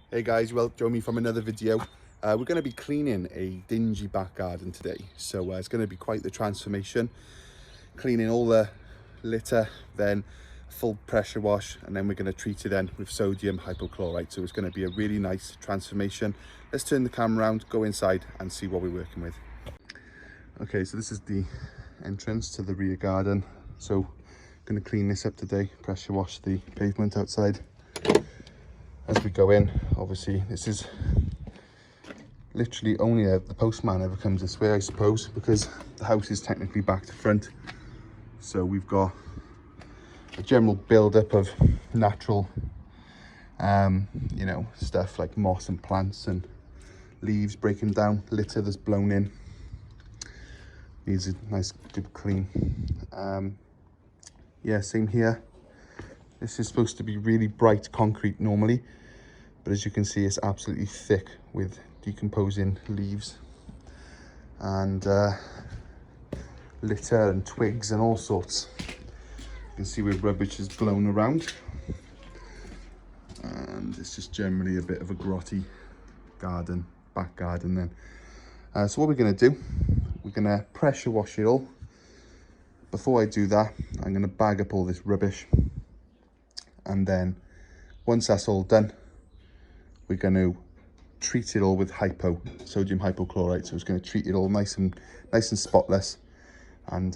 Hey guys, well, join me from another video. We're going to be cleaning a dingy back garden today, so it's going to be quite the transformation. Cleaning all the litter, then full pressure wash, and then we're going to treat it then with sodium hypochlorite. So it's going to be a really nice transformation. Let's turn the camera around, go inside and see what we're working with. Okay, so this is the entrance to the rear garden. So I'm going to clean this up today, pressure wash the pavement outside. As we go in, obviously this is literally only the postman ever comes this way, I suppose, because the house is technically back to front. So we've got a general build-up of natural stuff like moss and plants and leaves breaking down, litter that's blown in. Needs a nice good clean. Yeah, same here. This is supposed to be really bright concrete normally, but as you can see, it's absolutely thick with decomposing leaves and litter and twigs and all sorts. You can see where rubbish is blown around, and it's just generally a bit of a grotty garden, back garden then. So what we're going to do, we're going to pressure wash it all. Before I do that, I'm going to bag up all this rubbish. And then once that's all done, we're going to treat it all with hypo, sodium hypochlorite. So it's going to treat it all nice and spotless. And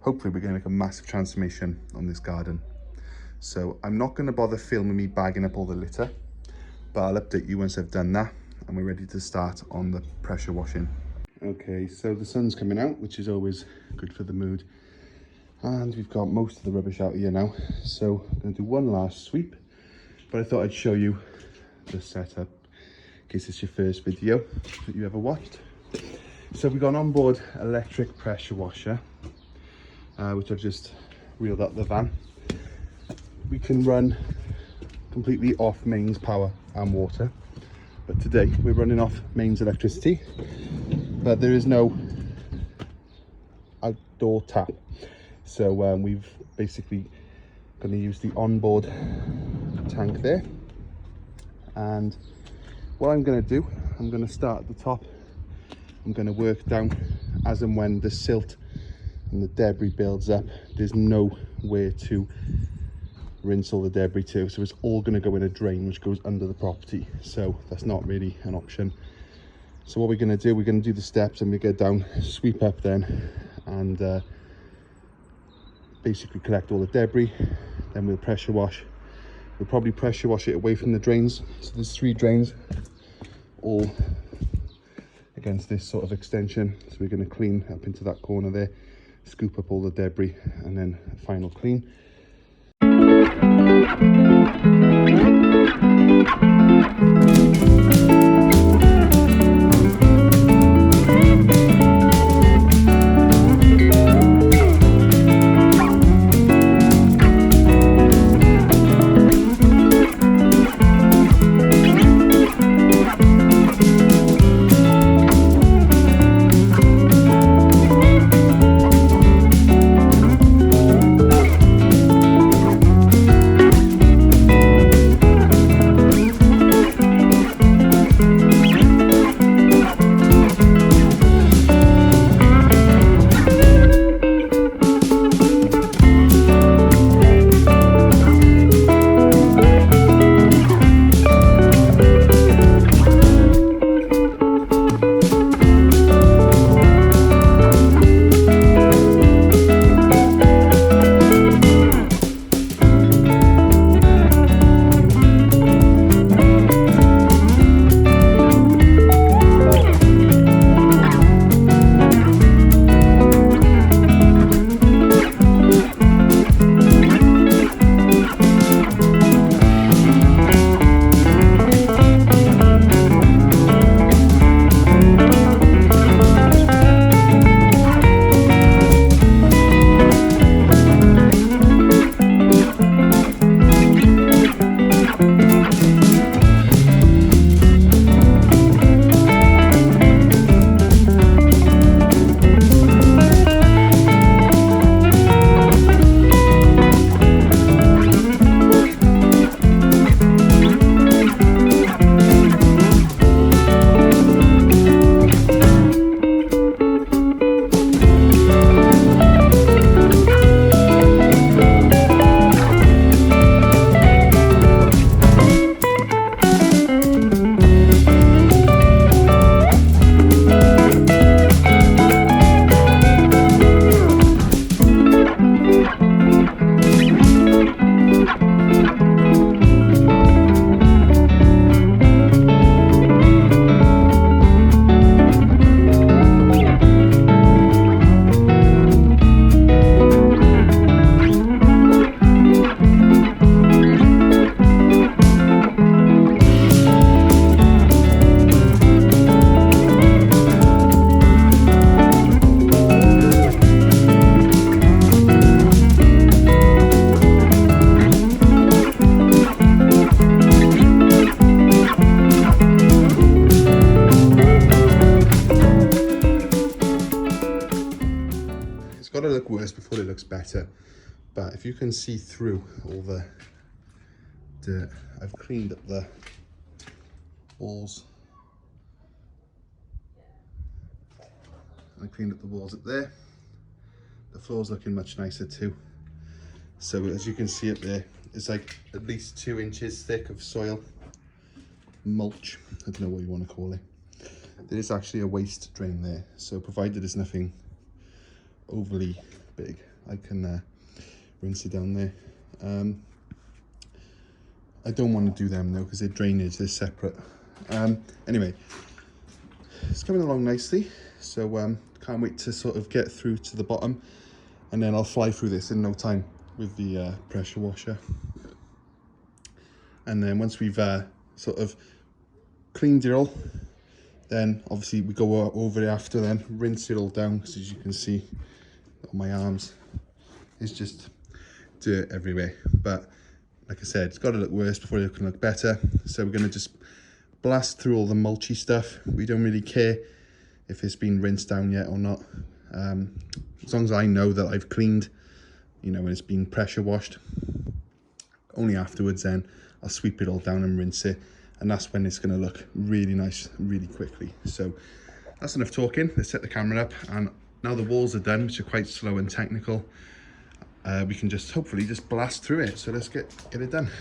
hopefully we're going to make a massive transformation on this garden. So I'm not going to bother filming me bagging up all the litter, but I'll update you once I've done that and we're ready to start on the pressure washing. Okay, so the sun's coming out, which is always good for the mood. And we've got most of the rubbish out here now, so I'm going to do one last sweep, but I thought I'd show you the setup in case it's your first video that you ever watched. So we've got an onboard electric pressure washer, which I've just wheeled up the van. We can run completely off mains power and water, but today we're running off mains electricity, but there is no outdoor tap. So we've basically going to use the onboard tank there, and what I'm going to do, I'm going to start at the top. I'm going to work down as and when the silt and the debris builds up. There's nowhere to rinse all the debris to, so it's all going to go in a drain which goes under the property, so that's not really an option. So what we're going to do, we're going to do the steps and we get down, sweep up then, and basically collect all the debris. Then we'll pressure wash. We'll probably pressure wash it away from the drains. So there's 3 drains all against this sort of extension. So we're going to clean up into that corner there, scoop up all the debris, and then a final clean. better. But if you can see through all the dirt, I've cleaned up the walls. I cleaned up the walls up there. The floor's looking much nicer too. So as you can see up there, it's like at least 2 inches thick of soil, mulch, I don't know what you want to call it. There is actually a waste drain there, so provided there's nothing overly big, I can rinse it down there. I don't want to do them though, because they're drainage, they're separate. Anyway, it's coming along nicely, so can't wait to sort of get through to the bottom, and then I'll fly through this in no time with the pressure washer. And then once we've sort of cleaned it all, then obviously we go over it after, then rinse it all down, because as you can see on my arms, it's just dirt everywhere. But like I said, it's got to look worse before it can look better. So we're going to just blast through all the mulchy stuff. We don't really care if it's been rinsed down yet or not. As long as I know that I've cleaned, you know, and it's been pressure washed. Only afterwards then I'll sweep it all down and rinse it, and that's when it's going to look really nice really quickly. So that's enough talking. Let's set the camera up, and now the walls are done, which are quite slow and technical, we can just hopefully just blast through it. So let's get it done.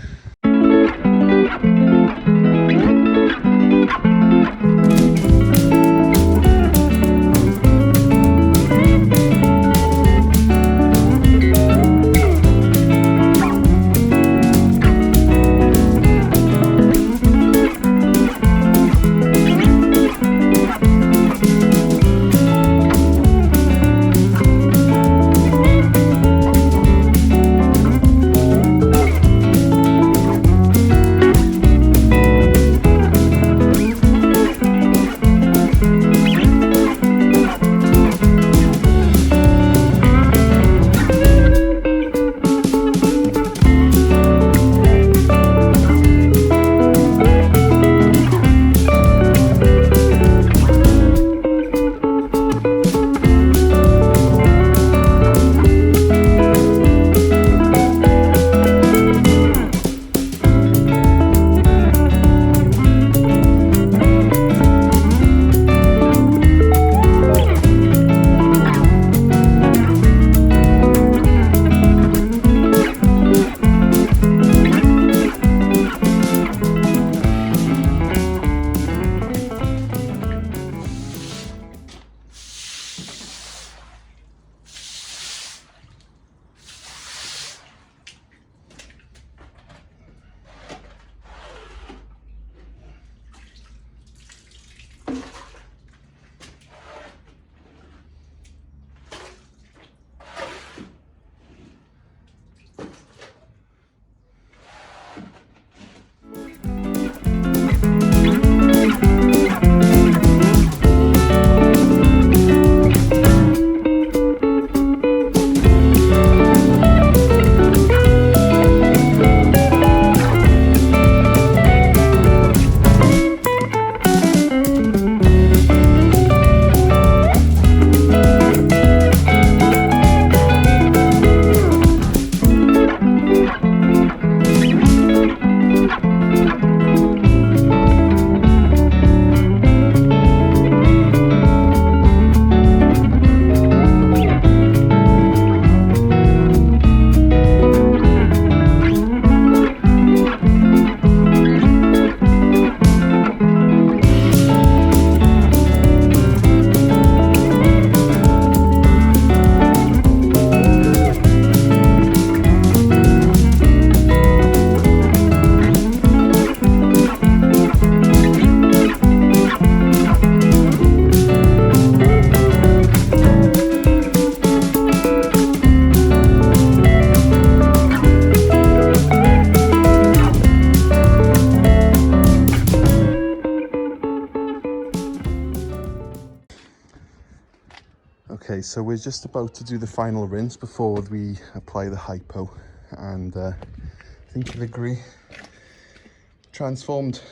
Okay, so we're just about to do the final rinse before we apply the hypo, and I think you'll agree, transformed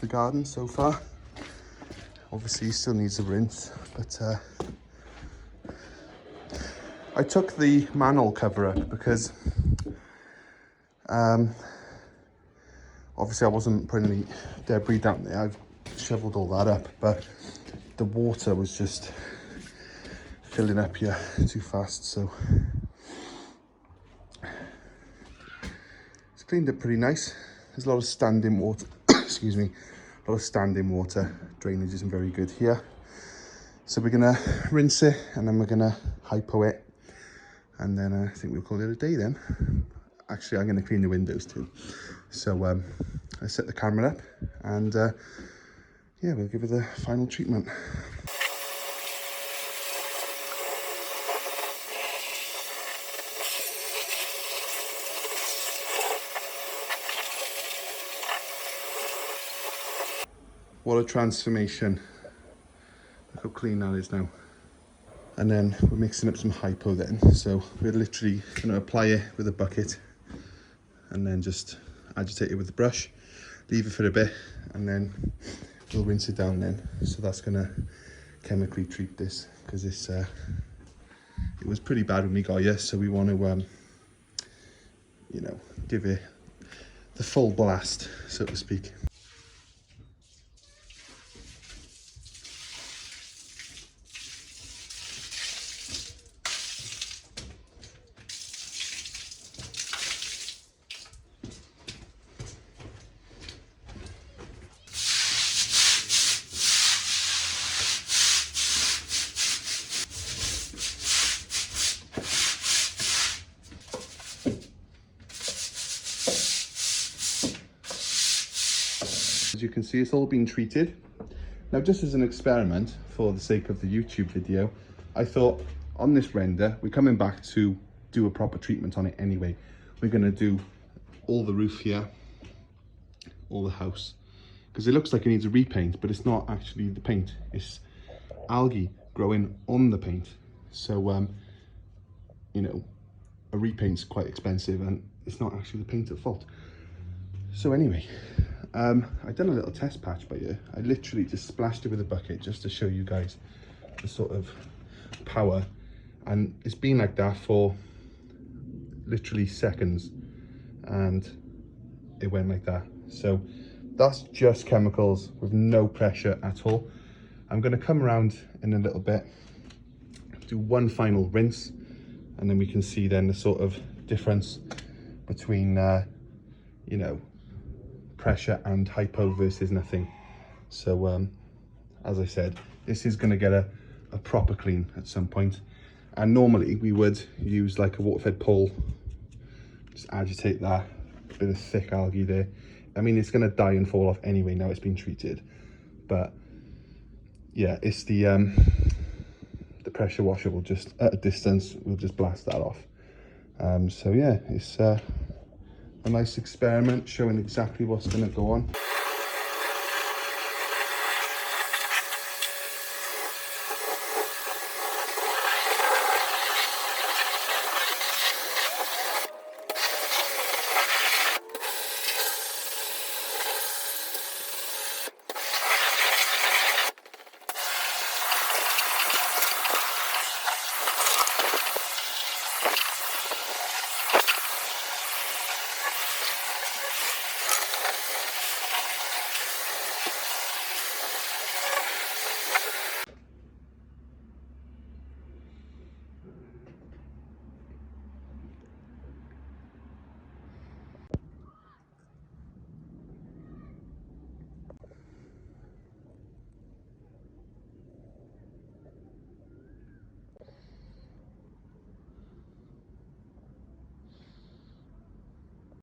the garden so far. Obviously still needs a rinse, but I took the manhole cover up because obviously I wasn't putting any debris down there. I've shoveled all that up, but the water was just filling up here too fast, so it's cleaned up pretty nice. There's a lot of standing water, excuse me, a lot of standing water. Drainage isn't very good here. So we're gonna rinse it and then we're gonna hypo it. And then I think we'll call it a day then. Actually, I'm gonna clean the windows too. So I set the camera up and yeah, we'll give it the final treatment. What a transformation. Look how clean that is now. And then we're mixing up some hypo then. So we're literally gonna apply it with a bucket and then just agitate it with the brush, leave it for a bit, and then we'll rinse it down then. So that's gonna chemically treat this because it's it was pretty bad when we got here. So we want to you know, give it the full blast, so to speak. As you can see, it's all been treated. Now, just as an experiment for the sake of the YouTube video, I thought on this render, we're coming back to do a proper treatment on it anyway. We're gonna do all the roof here, all the house, because it looks like it needs a repaint, but it's not actually the paint, it's algae growing on the paint. So, you know, a repaint's quite expensive and it's not actually the paint at fault. So anyway, I've done a little test patch by here. I literally just splashed it with a bucket just to show you guys the sort of power. And it's been like that for literally seconds and it went like that. So that's just chemicals with no pressure at all. I'm gonna come around in a little bit, do one final rinse, and then we can see then the sort of difference between, you know, pressure and hypo versus nothing. So as I said, this is going to get a proper clean at some point, and normally we would use like a water-fed pole, just agitate that, a bit of thick algae there. I mean, it's going to die and fall off anyway now it's been treated, but yeah, it's the pressure washer will just at a distance, we'll just blast that off. So yeah, it's a nice experiment showing exactly what's going to go on.